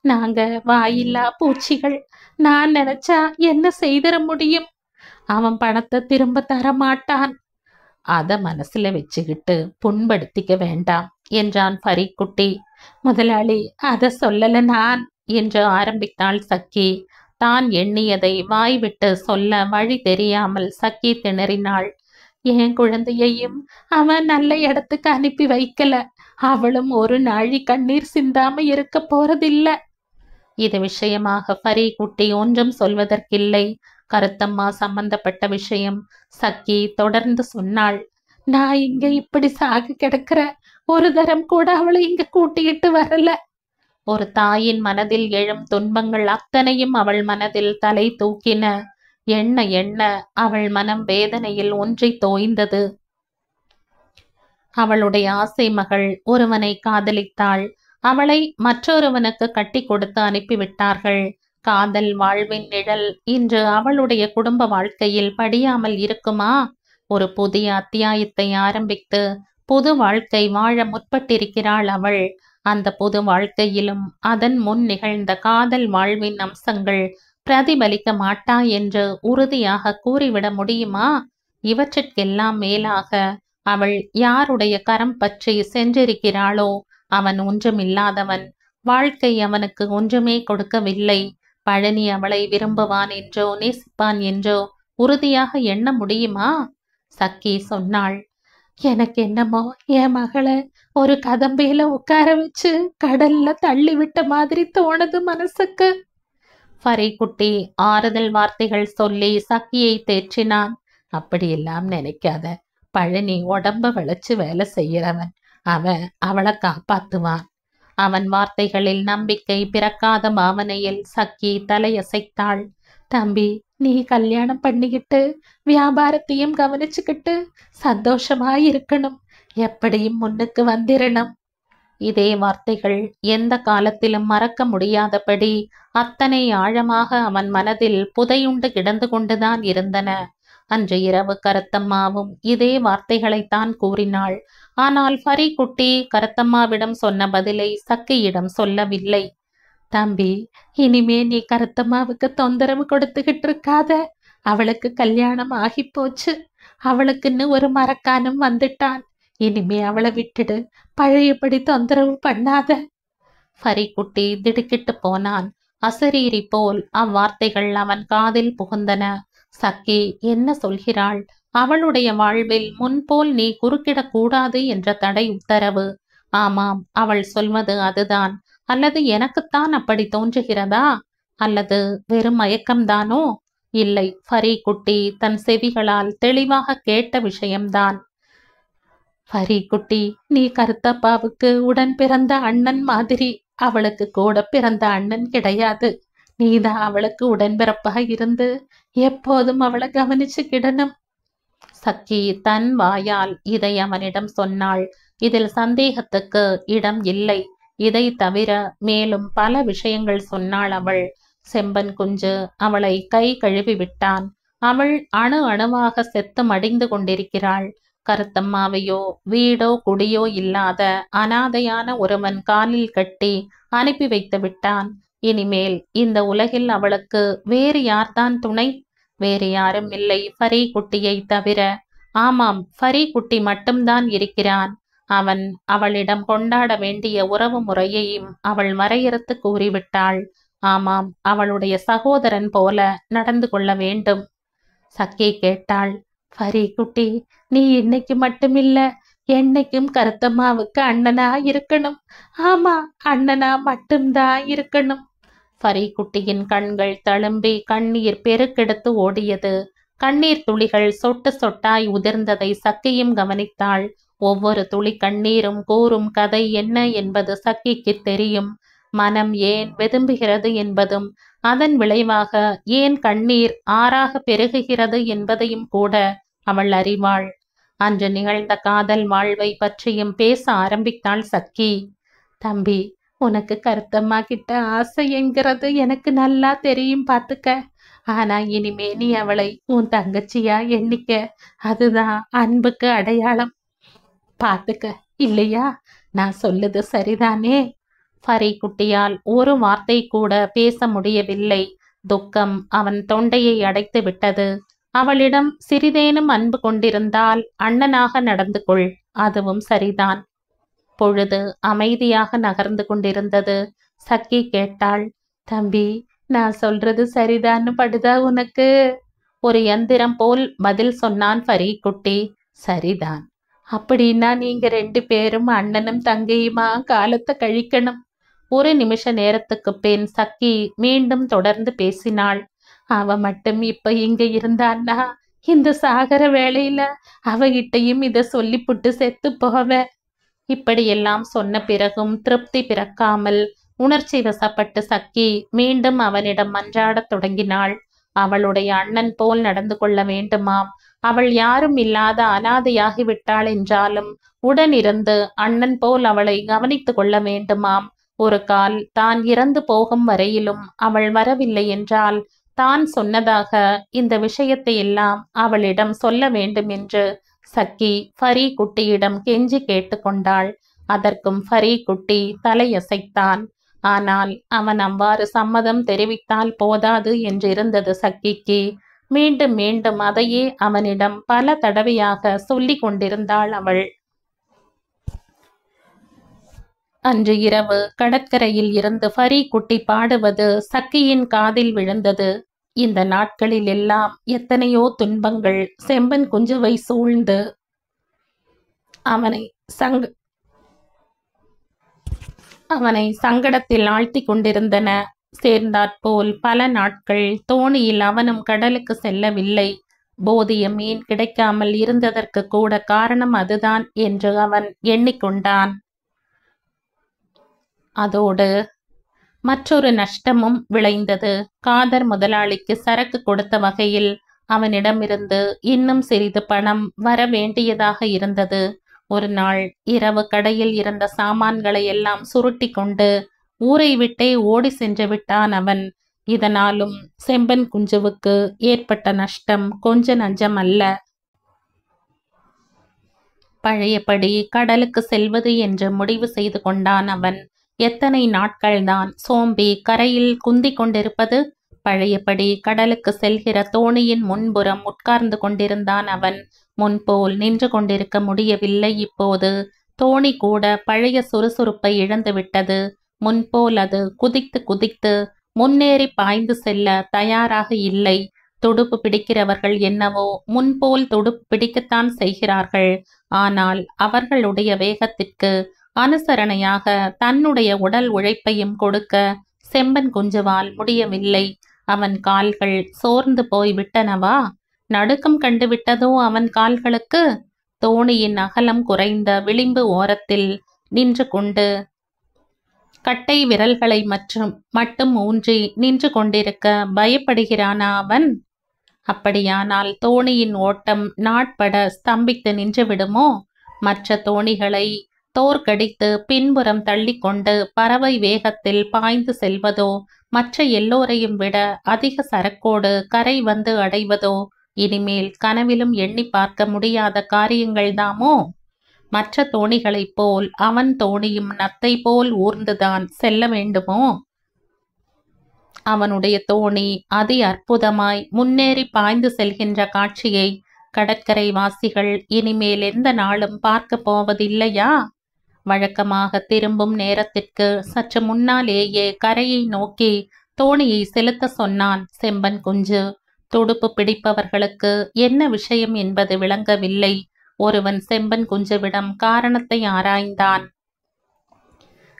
நாங்க வாயில்லா பூச்சிகள். நான் நினைச்சா என்ன செய்திட முடியும்? அவன் பணத்தை திரும்ப தர மாட்டான். அத மனசுல வச்சுக்கிட்டு புண்படுத்திக்க வேண்டாம் என்றான் ஃபரி குட்டி. முதலாளி, அத சொல்லல நான் என்று ஆரம்பித்தாள் சக்கி. தான் எண்ணியதை வாய்விட்டு சொல்ல வழி தெரியாமல் சக்கி திணறினாள். என் குழந்தையையும் அவன் நல்ல இடத்துக்கு அனுப்பி வைக்கல. அவளும் ஒரு நாழி கண்ணீர் சிந்தாம இருக்க போறதில்ல. இது விஷயமாக ஃபரி குட்டி ஒன்றும் சொல்வதற்கில்லை. கருத்தம்மா சம்பந்தப்பட்ட விஷயம் சக்கி தொடர்ந்து சொன்னாள். நான் இங்க இப்படி சாக கிடக்கிற, ஒரு தரம் கூட அவளை இங்க கூட்டிக்கிட்டு வரல. ஒரு தாயின் மனதில் எழும் துன்பங்கள் அத்தனையும் அவள் மனதில் தலை தூக்கின. எண்ண எண்ண அவள் மனம் வேதனையில் ஒன்றை தோய்ந்தது. அவளுடைய ஆசை மகள் ஒருவனை காதலித்தாள். அவளை மற்றொருவனுக்கு கட்டி கொடுத்து அனுப்பிவிட்டார்கள். காதல் வாழ்வின் நிழல் இன்று அவளுடைய குடும்ப வாழ்க்கையில் படியாமல் இருக்குமா? ஒரு புதிய அத்தியாயத்தை ஆரம்பித்து புது வாழ்க்கை வாழ முற்பட்டிருக்கிறாள் அவள். அந்த புது வாழ்க்கையிலும் அதன் முன் நிகழ்ந்த காதல் வாழ்வின் அம்சங்கள் பிரதிபலிக்க மாட்டா என்று உறுதியாக கூறிவிட முடியுமா? இவற்றிற்கெல்லாம் மேலாக அவள் யாருடைய கரம் பற்றி சென்றிருக்கிறாளோ அவன் ஒன்றுமில்லாதவன். வாழ்க்கை அவனுக்கு ஒன்றுமே கொடுக்கவில்லை. பழனி அவளை விரும்புவான் என்றோ நேசிப்பான் என்றோ உறுதியாக எண்ண முடியுமா? சக்கி சொன்னாள். எனக்கு என்னமோ என் மகளை ஒரு கதம்பையில உட்கார வச்சு கடல்ல தள்ளி விட்ட மாதிரி தோணுது மனசுக்கு. ஃபரிகுட்டி ஆறுதல் வார்த்தைகள் சொல்லி சக்கியை தேற்றினான். அப்படியெல்லாம் நினைக்காத. பழனி உடம்ப விளைச்சு வேலை செய்யறவன். அவன் அவளை காப்பாத்துவான். அவன் வார்த்தைகளில் நம்பிக்கை பிறக்காத பாவனையில் சக்கி தலையசைத்தாள். தம்பி, நீ கல்யாணம் பண்ணிக்கிட்டு வியாபாரத்தையும் கவனிச்சுக்கிட்டு சந்தோஷமா இருக்கணும். எப்படியும் முன்னுக்கு வந்திரணும். இதே வார்த்தைகள் எந்த காலத்திலும் மறக்க முடியாதபடி அத்தனை ஆழமாக அவன் மனதில் புதையுண்டு கிடந்து கொண்டுதான் இருந்தன. அன்று இரவு கருத்தம்மாவும் இதே வார்த்தைகளைத்தான் கூறினாள். ஆனால் ஃபரிகுட்டி கருத்தம்மாவிடம் சொன்ன பதிலை சக்கியிடம் சொல்லவில்லை. தம்பி, இனிமே நீ கருத்தம்மாவுக்கு தொந்தரவு கொடுத்துக்கிட்டு இருக்காத. அவளுக்கு கல்யாணம் ஆகி போச்சு. அவளுக்குன்னு ஒரு மரக்கானும் வந்துட்டான். இனிமே அவளை விட்டுடு. பழையபடி தொந்தரவு பண்ணாத. ஃபரிகுட்டி திடுக்கிட்டு போனான். அசரீரி போல் அவ்வார்த்தைகள் அவன் காதில் புகுந்தன. சக்கி என்ன சொல்கிறாள்? அவளுடைய வாழ்வில் முன்போல் நீ குறுக்கிடக்கூடாது என்ற தடை உத்தரவு. ஆமாம், அவள் சொல்வது அதுதான். அல்லது எனக்குத்தான் அப்படி தோன்றுகிறதா? அல்லது வெறும் மயக்கம்தானோ? இல்லை, ஃபரிகுட்டி தன் செவிகளால் தெளிவாக கேட்ட விஷயம்தான். ஃபரிகுட்டி, நீ கருத்தப்பாவுக்கு உடன் பிறந்த அண்ணன் மாதிரி. அவளுக்கு கூட பிறந்த அண்ணன் கிடையாது. நீதான் அவளுக்கு உடன்பிறப்பாக இருந்து எப்போதும் அவளை கவனிச்சுக்கிடணும். சக்கி தன் வாயால் இதை அவனிடம் சொன்னாள். இதில் சந்தேகத்துக்கு இடம் இல்லை. இதை தவிர மேலும் பல விஷயங்கள் சொன்னாள் அவள். செம்பன் குஞ்சு அவளை கை கழுவி விட்டான். அவள் அணு அணுவாக செத்து மடிந்து கொண்டிருக்கிறாள். கருத்தம்மாவையோ வீடோ குடியோ இல்லாத அனாதையான ஒருவன் காலில் கட்டி அனுப்பி வைத்து விட்டான். இனிமேல் இந்த உலகில் அவளுக்கு வேறு யார்தான் துணை? வேறு யாரும் இல்லை ஃபரிகுட்டியை தவிர. ஆமாம், ஃபரிகுட்டி மட்டும்தான் இருக்கிறான். அவன் அவளிடம் கொண்டாட வேண்டிய உறவு முறையையும் அவள் வரையறுத்து கூறிவிட்டாள். ஆமாம், அவளுடைய சகோதரன் போல நடந்து கொள்ள வேண்டும். சக்கி கேட்டாள். ஃபரிகுட்டி, நீ இன்னைக்கு மட்டுமில்ல, என்னைக்கும் கருத்தம்மாவுக்கு அண்ணனா இருக்கணும். ஆமா, அண்ணனா மட்டும்தான் இருக்கணும். ஃபரிகுட்டியின் கண்கள் தழும்பி கண்ணீர் பெருக்கெடுத்து ஓடியது. கண்ணீர் துளிகள் சொட்டு சொட்டாய் உதிர்ந்ததை சக்கியும் கவனித்தாள். ஒவ்வொரு துளி கண்ணீரும் கூறும் கதை என்ன என்பது சக்கிக்கு தெரியும். மனம் ஏன் வெதும்புகிறது என்பதும் அதன் விளைவாக ஏன் கண்ணீர் ஆறாக பெருகுகிறது என்பதையும் கூட அவள் அறிவாள். அன்று நிகழ்ந்த காதல் வாழ்வை பற்றியும் பேச ஆரம்பித்தாள் சக்கி. தம்பி, உனக்கு கருத்தம்மா கிட்ட ஆசை என்கிறது எனக்கு நல்லா தெரியும் பார்த்துக்க. ஆனா இனிமே நீ அவளை உன் தங்கச்சியா எண்ணிக்க. அதுதான் அன்புக்கு அடையாளம். பார்த்துக்க, இல்லையா? நான் சொல்லுது சரிதானே? ஃபரிகுட்டியால் ஒரு வார்த்தை கூட பேச முடியவில்லை. துக்கம் அவன் தொண்டையை அடைத்து விட்டது. அவளிடம் சிறிதேனும் அன்பு கொண்டிருந்தால் அண்ணனாக நடந்து கொள், அதுவும் சரிதான். பொழுது அமைதியாக நகர்ந்து கொண்டிருந்தது. சக்கி கேட்டாள். தம்பி, நான் சொல்றது சரிதான்னு படுதா உனக்கு? ஒரு யந்திரம் போல் பதில் சொன்னான் ஃபரிகுட்டி. சரிதான். அப்படின்னா நீங்க 2 பேரும் அண்ணனும் தங்கையுமா காலத்தை கழிக்கணும். ஒரு நிமிஷ நேரத்துக்கு பின் சக்கி மீண்டும் தொடர்ந்து பேசினாள். அவ மட்டும் இப்ப இங்க இருந்தான்னா இந்த சாகர வேளையில அவகிட்டையும் இத சொல்லிப்புட்டு செத்து போவ. இப்படியெல்லாம் சொன்ன பிறகும் திருப்தி பிறக்காமல் உணர்ச்சி வசப்பட்டு சக்கி மீண்டும் அவனிடம் மன்றாடத் தொடங்கினாள். அவளுடைய அண்ணன் போல் நடந்து கொள்ள வேண்டுமாம். அவள் யாரும் இல்லாத அனாதையாகி விட்டாள் என்றாலும் உடனிருந்து அண்ணன் போல் அவளை கவனித்து கொள்ள வேண்டுமாம். ஒரு கால் தான் இறந்து போகும் வரையிலும் அவள் வரவில்லை என்றால் தான் சொன்னதாக இந்த விஷயத்தை எல்லாம் அவளிடம் சொல்ல வேண்டும் என்று சக்கி ஃபரி குட்டியிடம் கெஞ்சி கேட்டுக்கொண்டாள். அதற்கும் ஃபரி குட்டி தலையசைத்தான். ஆனால் அவன் அவ்வாறு சம்மதம் தெரிவித்தால் போதாது என்றிருந்தது சக்கிக்கு. மீண்டும் மீண்டும் அதையே அவனிடம் பல தடவையாக சொல்லி கொண்டிருந்தாள் அவள். அன்று இரவு கடற்கரையில் இருந்து ஃபரி குட்டி பாடுவது சக்கியின் காதில் விழுந்தது. இந்த நாட்களில் எல்லாம் எத்தனையோ துன்பங்கள் செம்பன் குஞ்சுவை சூழ்ந்து அவனை சங்கடத்தில் ஆழ்த்தி கொண்டிருந்தன. சேர்ந்தாற்போல் பல நாட்கள் தோணியில் அவனும் கடலுக்கு செல்லவில்லை. போதிய மீன் கிடைக்காமல் இருந்ததற்கு கூட காரணம் அதுதான் என்று அவன் எண்ணிக்கொண்டான். அதோடு மற்றொரு நஷ்டமும் விளைந்தது. காதர் முதலாளிக்கு சரக்கு கொடுத்த வகையில் அவனிடமிருந்து இன்னும் சிறிது பணம் வர வேண்டியதாக இருந்தது. ஒரு நாள் இரவு கடையில் இருந்த சாமான்களை எல்லாம் சுருட்டி கொண்டு ஊரை விட்டே ஓடி சென்று விட்டான் அவன். இதனாலும் செம்பன் குஞ்சுவுக்கு ஏற்பட்ட நஷ்டம் கொஞ்ச நஞ்சம் அல்ல. பழையபடி கடலுக்கு செல்வது என்று முடிவு செய்து கொண்டான் அவன். எத்தனை நாட்கள்தான் சோம்பி கரையில் குந்தி கொண்டிருப்பது? பழையபடி கடலுக்கு செல்கிற தோணியின் முன்புறம் உட்கார்ந்து கொண்டிருந்தான் அவன். முன்போல் நின்று கொண்டிருக்க முடியவில்லை இப்போது. தோணி கூட பழைய சுறுசுறுப்பை இழந்துவிட்டது. முன்போல் அது குதித்து குதித்து முன்னேறி பாய்ந்து செல்ல தயாராக இல்லை. துடுப்பு பிடிக்கிறவர்கள் என்னவோ முன்போல் துடுப்பு பிடிக்கத்தான் செய்கிறார்கள். ஆனால் அவர்களுடைய வேகத்திற்கு அனுசரணையாக தன்னுடைய உடல் உழைப்பையும் கொடுக்க செம்பன் குஞ்சுவால் முடியவில்லை. அவன் கால்கள் சோர்ந்து போய் விட்டனவா? நடுக்கம் கண்டுவிட்டதோ அவன் கால்களுக்கு? தோணியின் அகலம் குறைந்த விளிம்பு ஓரத்தில் நின்று கொண்டு கட்டை விரல்களை மட்டும் ஊன்றி நின்று கொண்டிருக்க பயப்படுகிறானா அவன்? அப்படியானால் தோணியின் ஓட்டம் நாட்பட ஸ்தம்பித்து நின்று விடுமோ? மற்ற தோணிகளை தோற்கடித்து பின்புறம் தள்ளி கொண்டு பறவை வேகத்தில் பாய்ந்து செல்வதோ, மற்ற எல்லோரையும் விட அதிக சரக்கோடு கரை வந்து அடைவதோ இனிமேல் கனவிலும் எண்ணி பார்க்க முடியாத காரியங்கள்தாமோ? மற்ற தோணிகளைப் போல் அவன் தோணியும் நத்தை போல் ஊர்ந்துதான் செல்ல வேண்டுமோ? அவனுடைய தோணி அதி அற்புதமாய் முன்னேறி பாய்ந்து செல்கின்ற காட்சியை கடற்கரை வாசிகள் இனிமேல் எந்த நாளும் பார்க்க போவதில்லையா? வழக்கமாக திரும்பும் நேரத்திற்கு சற்று முன்னாலேயே கரையை நோக்கி தோணியை செலுத்த சொன்னான் செம்பன் குஞ்சு. துடுப்பு பிடிப்பவர்களுக்கு என்ன விஷயம் என்பது விளங்கவில்லை. ஒருவன் செம்பன் குஞ்சுவிடம் காரணத்தை ஆராய்ந்தான்.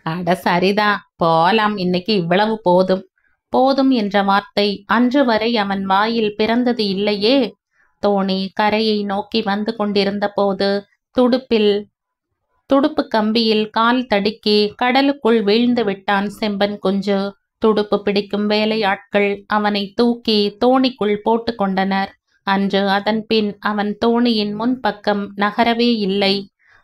அட சரிதான், போலாம், இன்னைக்கு இவ்வளவு போதும். போதும் என்ற வார்த்தை அன்று வரை அவன் வாயில் பிறந்தது இல்லையே. தோணி கரையை நோக்கி வந்து கொண்டிருந்த போது துடுப்பு கம்பியில் கால் தடுக்கி கடலுக்குள் வீழ்ந்து விட்டான் செம்பன் குஞ்சு. துடுப்பு பிடிக்கும் வேலையாட்கள் அவனை தூக்கி தோணிக்குள் போட்டு கொண்டனர். அன்று அதன் பின் அவன் தோணியின் முன்பக்கம் நகரவே இல்லை.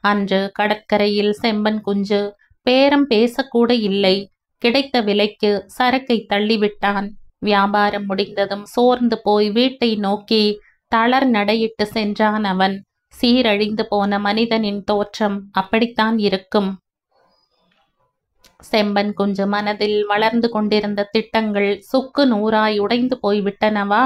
அன்று கடற்கரையில் செம்பன் குஞ்சு பேரம் பேசக்கூட இல்லை. கிடைத்த விலைக்கு சரக்கை தள்ளிவிட்டான். வியாபாரம் முடிந்ததும் சோர்ந்து போய் வீட்டை நோக்கி தளர் நடையிட்டு சென்றான் அவன். சீரழிந்து போன மனிதனின் தோற்றம் அப்படித்தான் இருக்கும். செம்பன் குஞ்சு மனதில் வளர்ந்து கொண்டிருந்த திட்டங்கள் சுக்கு நூறாய் உடைந்து போய்விட்டனவா?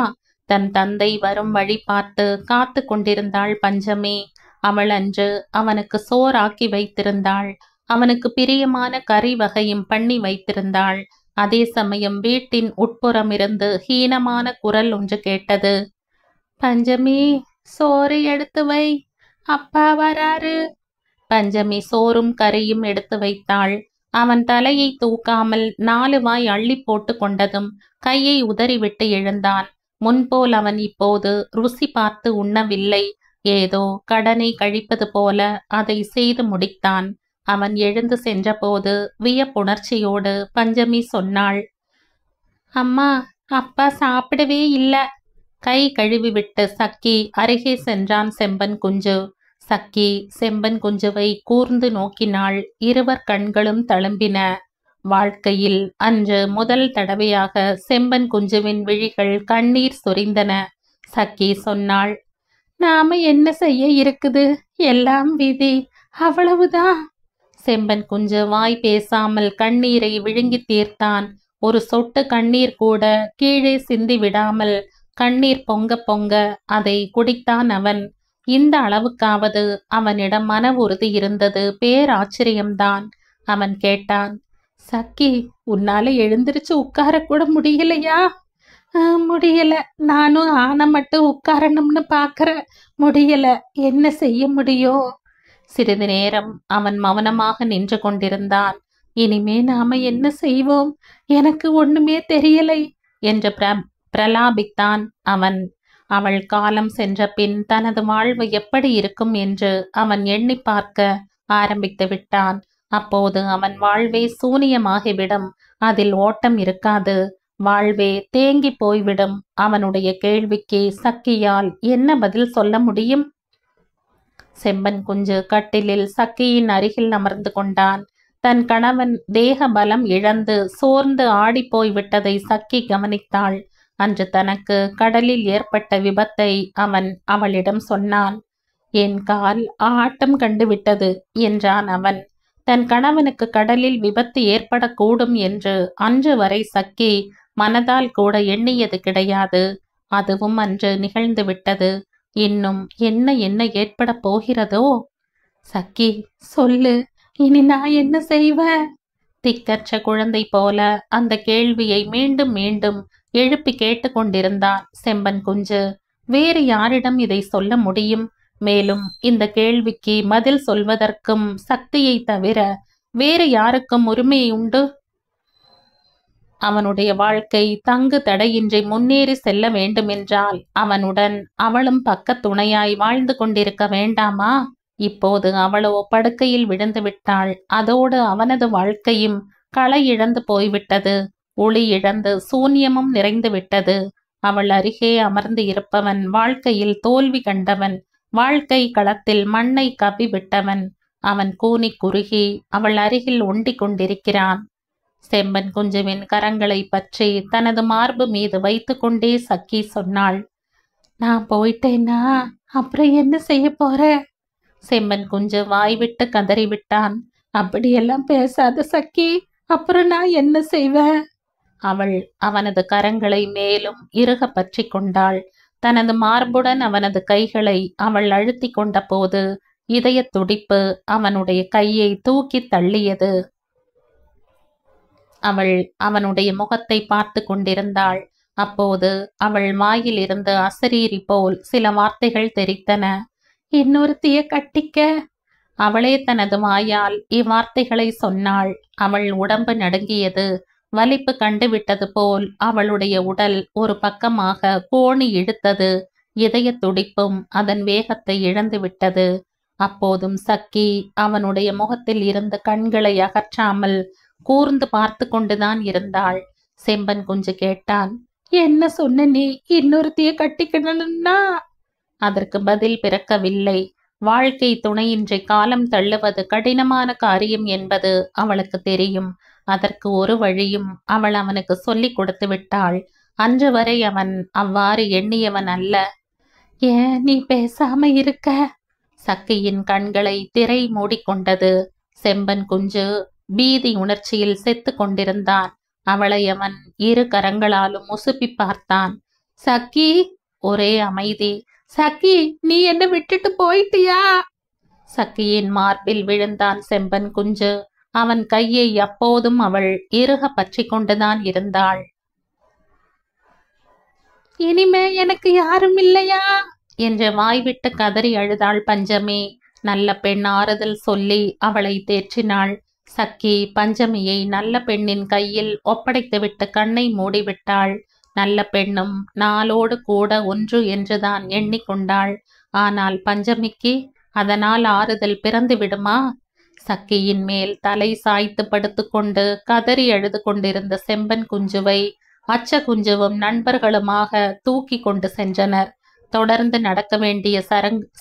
தன் தந்தை வரும் வழி பார்த்து காத்து கொண்டிருந்தாள் பஞ்சமி. அவள் அன்று அவனுக்கு சோறாக்கி வைத்திருந்தாள். அவனுக்கு பிரியமான கறி வகையும் பண்ணி வைத்திருந்தாள். அதே சமயம் வீட்டின் உட்புறமிருந்து ஹீனமான குரல் ஒன்று கேட்டது. பஞ்சமி, சோறு எடுத்து வை, அப்பா வராரு. பஞ்சமி சோறும் கறியும் எடுத்து வைத்தாள். அவன் தலையை தூக்காமல் 4 வாய் அள்ளி போட்டு கொண்டதும் கையை உதறிவிட்டு எழுந்தான். முன்போல் அவன் இப்போது ருசி பார்த்து உண்ணவில்லை. ஏதோ கடனை கழிப்பது போல அதை செய்து முடித்தான். அவன் எழுந்து சென்றபோது வியப்புணர்ச்சியோடு பஞ்சமி சொன்னாள், அம்மா, அப்பா சாப்பிடவே இல்ல. கை கழுவிவிட்டு சக்கி அருகே சென்றான் செம்பன் குஞ்சு. சக்கி செம்பன் குஞ்சுவை கூர்ந்து நோக்கினாள். இருவர் கண்களும் தழும்பின. வாழ்க்கையில் அன்று முதல் தடவையாக செம்பன் குஞ்சுவின் விழிகள் கண்ணீர் சொரிந்தன. சக்கி சொன்னாள், நாம என்ன செய்ய இருக்குது, எல்லாம் விதி, அவ்வளவுதான். செம்பன் குஞ்சு வாய் பேசாமல் கண்ணீரை விழுங்கி தீர்த்தான். ஒரு சொட்டு கண்ணீர் கூட கீழே சிந்தி விடாமல் கண்ணீர் பொங்க பொங்க அதை குடித்தான் அவன். இந்த அளவுக்காவது அவனிடம் மன உறுதி இருந்தது. பேராச்சரியம்தான். அவன் கேட்டான், சக்கி, உன்னால எழுந்திருச்சு உட்கார கூட முடியலையா? முடியல. நானும் ஆன மட்டும் உட்காரணும்னு பாக்குற, முடியல. என்ன செய்ய முடியும்? சிறிது நேரம் அவன் மௌனமாக நின்று கொண்டிருந்தான். இனிமே நாம என்ன செய்வோம்? எனக்கு ஒண்ணுமே தெரியலை என்று பிரலாபித்தான் அவன். அவள் காலம் சென்ற பின் தனது வாழ்வு எப்படி இருக்கும் என்று அவன் எண்ணி பார்க்க ஆரம்பித்து விட்டான். அப்போது அவன் வாழ்வே சூனியமாகிவிடும். அதில் ஓட்டம் இருக்காது. வாழ்வே தேங்கி போய்விடும். அவனுடைய கேள்விக்கு சக்கியால் என்ன பதில் சொல்ல முடியும்? செம்பன் குஞ்சு கட்டிலில் சக்கியின் அருகில் அமர்ந்து கொண்டான். தன் கணவன் தேக பலம் இழந்து சோர்ந்து ஆடிப்போய் விட்டதை சக்கி கவனித்தாள். அன்று தனக்கு கடலில் ஏற்பட்ட விபத்தை அவன் அவளிடம் சொன்னான். என் கால் ஆட்டம் கண்டுவிட்டது என்றான் அவன். தன் கணவனுக்கு கடலில் விபத்து ஏற்படக்கூடும் என்று அன்று வரை சக்கி மனதால் கூட எண்ணியது கிடையாது. அதுவும் அன்று நிகழ்ந்து விட்டது. இன்னும் என்ன என்ன ஏற்பட போகிறதோ? சக்கி, சொல்லு, இனி நான் என்ன செய்வேன்? திக்கற்ற குழந்தை போல அந்த கேள்வியை மீண்டும் மீண்டும் எழுப்பி கேட்டு கொண்டிருந்தான் செம்பன் குஞ்சு. வேறு யாரிடம் இதை சொல்ல முடியும்? மேலும் இந்த கேள்விக்கு பதில் சொல்வதற்கும் சக்தியை தவிர வேறு யாருக்கும் உரிமை உண்டு? அவனுடைய வாழ்க்கை தங்கு தடையின்றி முன்னேறி செல்ல வேண்டுமென்றால் அவனுடன் அவளும் பக்க துணையாய் வாழ்ந்து கொண்டிருக்க வேண்டாமா? இப்போது அவளோ படுக்கையில் விழுந்து விட்டாள். அதோடு அவனது வாழ்க்கையும் களை இழந்து போய்விட்டது. ஒளி இழந்து சூன்யமும் நிறைந்து விட்டது. அவள் அருகே அமர்ந்து இருப்பவன் வாழ்க்கையில் தோல்வி கண்டவன். வாழ்க்கை களத்தில் மண்ணை கவ்வி விட்டவன். அவன் கூனி குறுகி அவள் அருகில் ஒண்டிக் கொண்டிருக்கிறான். செம்பன் குஞ்சுவின் கரங்களை பற்றி தனது மார்பு மீது வைத்து கொண்டே சக்கி சொன்னாள், நான் போயிட்டேன்னா அப்புறம் என்ன செய்ய போற? செம்பன் குஞ்சு வாய்விட்டு கதறிவிட்டான். அப்படியெல்லாம் பேசாத சக்கி, அப்புறம் நான் என்ன செய்வேன்? அவள் அவனது கரங்களை மேலும் இறுக பற்றி கொண்டாள். தனது மார்புடன் அவனது கைகளை அவள் அழுத்தி கொண்ட போது இதய துடிப்பு அவனுடைய கையை தூக்கி தள்ளியது. அவள் அவனுடைய முகத்தை பார்த்து கொண்டிருந்தாள். அப்போது அவள் வாயிலிருந்து அசரீரி போல் சில வார்த்தைகள் தெரித்தன. இன்னொருத்திய கட்டிக்க. அவளே தனது வாயால் இவ்வார்த்தைகளை சொன்னாள். அவள் உடம்பு நடுங்கியது. வலிப்பு கண்டுவிட்டது போல் அவளுடைய உடல் ஒரு பக்கமாக கோணி இழுத்தது. இதய துடிப்பும் அதன் வேகத்தை இழந்து விட்டது. அப்போதும் சக்கி அவனுடைய முகத்தில் இருந்து கண்களை அகற்றாமல் கூர்ந்து பார்த்து கொண்டுதான் இருந்தாள். செம்பன் குஞ்சு கேட்டான், என்ன சொன்ன நீ? இன்னொருத்திய கட்டிக்கணும்னா? அதற்கு பதில் பிறக்கவில்லை. வாழ்க்கை துணையின்றி காலம் தள்ளுவது கடினமான காரியம் என்பது அவளுக்கு தெரியும். அதற்கு ஒரு வழியும் அவள் அவனுக்கு சொல்லிக் கொடுத்து விட்டாள். அன்று வரை அவன் அவ்வாறு எண்ணியவன் அல்ல. ஏன் நீ பேசாம இருக்க? சக்கியின் கண்களை திரை மூடிக்கொண்டது. செம்பன் குஞ்சு பீதி உணர்ச்சியில் செத்து கொண்டிருந்தான். அவளை அவன் இரு கரங்களாலும் உசுப்பி பார்த்தான். சக்கி! ஒரே அமைதி. சக்கி, நீ என்ன விட்டுட்டு போயிட்டியா? சக்கியின் மார்பில் விழுந்தான் செம்பன் குஞ்சு. அவன் கையை எப்போதும் அவள் இறுக பற்றி கொண்டுதான் இருந்தாள். இனிமே எனக்கு யாரும் இல்லையா என்று வாய்விட்டு கதறி அழுதாள் பஞ்சமி. நல்ல பெண் ஆறுதல் சொல்லி அவளை தேற்றினாள். சக்கி பஞ்சமியை நல்ல பெண்ணின் கையில் ஒப்படைத்துவிட்டு கண்ணை மூடிவிட்டாள். நல்ல பெண்ணும் நாளோடு கூட ஒன்று என்றுதான் எண்ணிக்கொண்டாள். ஆனால் பஞ்சமிக்கு அதனால் ஆறுதல் பிறந்து விடுமா? சக்கியின் மேல் தலை சாய்த்து படுத்துக்கொண்டு கதறி அழுது கொண்டிருந்த செம்பன் குஞ்சுவை அச்ச குஞ்சுவும் நண்பர்களுமாக தூக்கி கொண்டு சென்றனர். தொடர்ந்து நடக்க வேண்டிய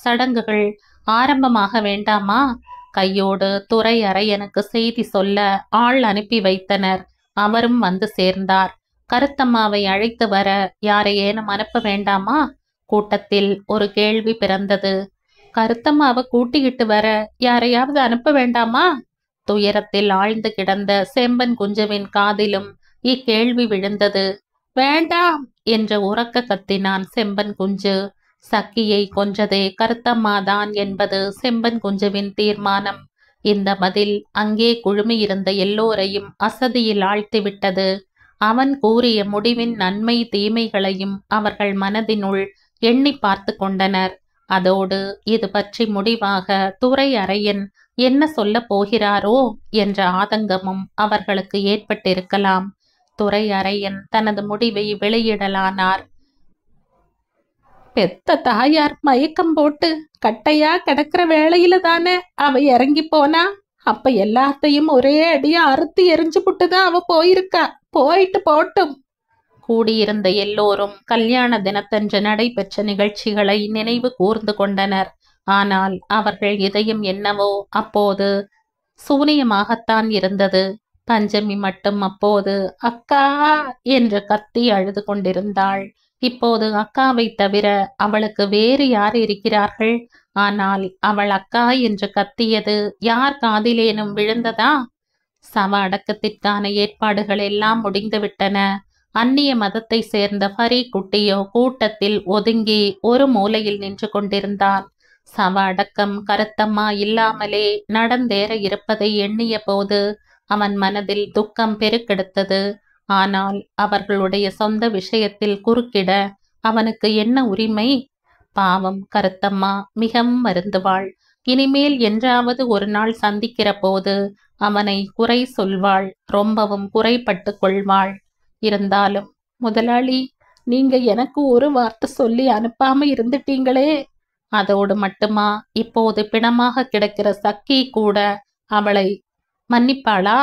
சடங்குகள் ஆரம்பமாக வேண்டாமா? கையோடு துறை அரையனுக்கு செய்தி சொல்ல ஆள் அனுப்பி வைத்தனர். அவரும் வந்து சேர்ந்தார். கருத்தம்மாவை அழைத்து வர யாரையேனும் அனுப்ப வேண்டாமா? கூட்டத்தில் ஒரு கேள்வி பிறந்தது. கருத்தம்மாவை கூட்டிக்கிட்டு வர யாரையாவது அனுப்ப வேண்டாமா? துயரத்தில் ஆழ்ந்து கிடந்த செம்பன் குஞ்சுவின் காதிலும் இக்கேள்வி விழுந்தது. வேண்டாம் என்று உரக்க கத்தினான் செம்பன் குஞ்சு. சக்கியை கொன்றதே கருத்தம்மாதான் என்பது செம்பன் குஞ்சுவின் தீர்மானம். இந்த பதில் அங்கே குழுமியிருந்த எல்லோரையும் அசதியில் ஆழ்த்திவிட்டது. அவன் கூறிய முடிவின் நன்மை தீமைகளையும் அவர்கள் மனதினுள் எண்ணி பார்த்து கொண்டனர். அதோடு இது பற்றி முடிவாக துறை அரையன் என்ன சொல்ல போகிறாரோ என்ற ஆதங்கமும் அவர்களுக்கு ஏற்பட்டிருக்கலாம். துறை அரையன் தனது முடிவை வெளியிடலானார். பெத்த தாயார் மயக்கம் போட்டு கட்டையா கிடக்கிற வேளையில தானே அவ இறங்கி போனா. அப்ப எல்லாத்தையும் ஒரே அடியா அறுத்து எரிஞ்சு புட்டுதான் அவ போயிருக்கா. போயிட்டு போட்டும். கூடியிருந்த எல்லோரும் கல்யாண தினத்தன்று நடைபெற்ற நிகழ்ச்சிகளை நினைவு கூர்ந்து கொண்டனர். ஆனால் அவர்கள் இதயம் என்னவோ அப்போது சூனியமாகத்தான் இருந்தது. பஞ்சமி மட்டும் அப்போது அக்கா என்று கத்தி அழுது கொண்டிருந்தாள். இப்போது அக்காவை தவிர அவளுக்கு வேறு யார் இருக்கிறார்கள்? ஆனால் அவள் அக்கா என்று கத்தியது யார் காதிலேனும் விழுந்ததா? சவ அடக்கத்திற்கான ஏற்பாடுகள் எல்லாம் முடிந்துவிட்டன. அந்நிய மதத்தை சேர்ந்த ஃபரி குட்டியோ கூட்டத்தில் ஒதுங்கி ஒரு மூலையில் நின்று கொண்டிருந்தான். சவ அடக்கம் கருத்தம்மா இல்லாமலே நடந்தேற இருப்பதை எண்ணிய போது அவன் மனதில் துக்கம் பெருக்கெடுத்தது. ஆனால் அவர்களுடைய சொந்த விஷயத்தில் குறுக்கிட அவனுக்கு என்ன உரிமை? பாவம் கருத்தம்மா மிகவும் வருந்துவாள். இனிமேல் என்றாவது ஒரு நாள் சந்திக்கிற போது அவனை குறை சொல்வாள், ரொம்பவும் குறைப்பட்டு கொள்வாள். இருந்தாலும் முதலாளி, நீங்க எனக்கு ஒரு வார்த்தை சொல்லி அனுப்பாம இருந்துட்டீங்களே. அதோடு மட்டுமா இப்போது பிணமாக கிடக்கிற சக்கி கூட அவளை மன்னிப்பாளா?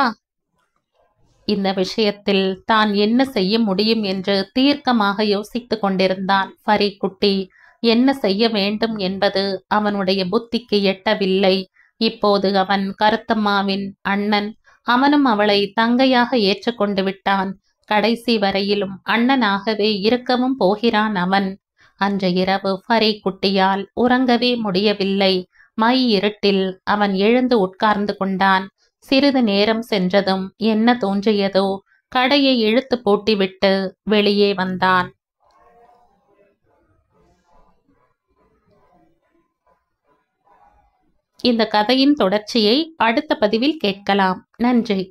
இந்த விஷயத்தில் தான் என்ன செய்ய முடியும் என்று தீர்க்கமாக யோசித்து கொண்டிருந்தான் ஃபரி குட்டி. என்ன செய்ய வேண்டும் என்பது அவனுடைய புத்திக்கு எட்டவில்லை. இப்போது அவன் கருத்தம்மாவின் அண்ணன். அவனும் அவளை தங்கையாக ஏற்றுக்கொண்டு விட்டான். கடைசி வரையிலும் அண்ணனாகவே இருக்கவும் போகிறான் அவன். அன்று இரவு ஃபரி குட்டியால் உறங்கவே முடியவில்லை. மை இருட்டில் அவன் எழுந்து உட்கார்ந்து கொண்டான். சிறிது நேரம் சென்றதும் என்ன தோன்றியதோ கடையை இழுத்து பூட்டிவிட்டு வெளியே வந்தான். இந்த கதையின் தொடர்ச்சியை அடுத்த பதிவில் கேட்கலாம். நன்றி.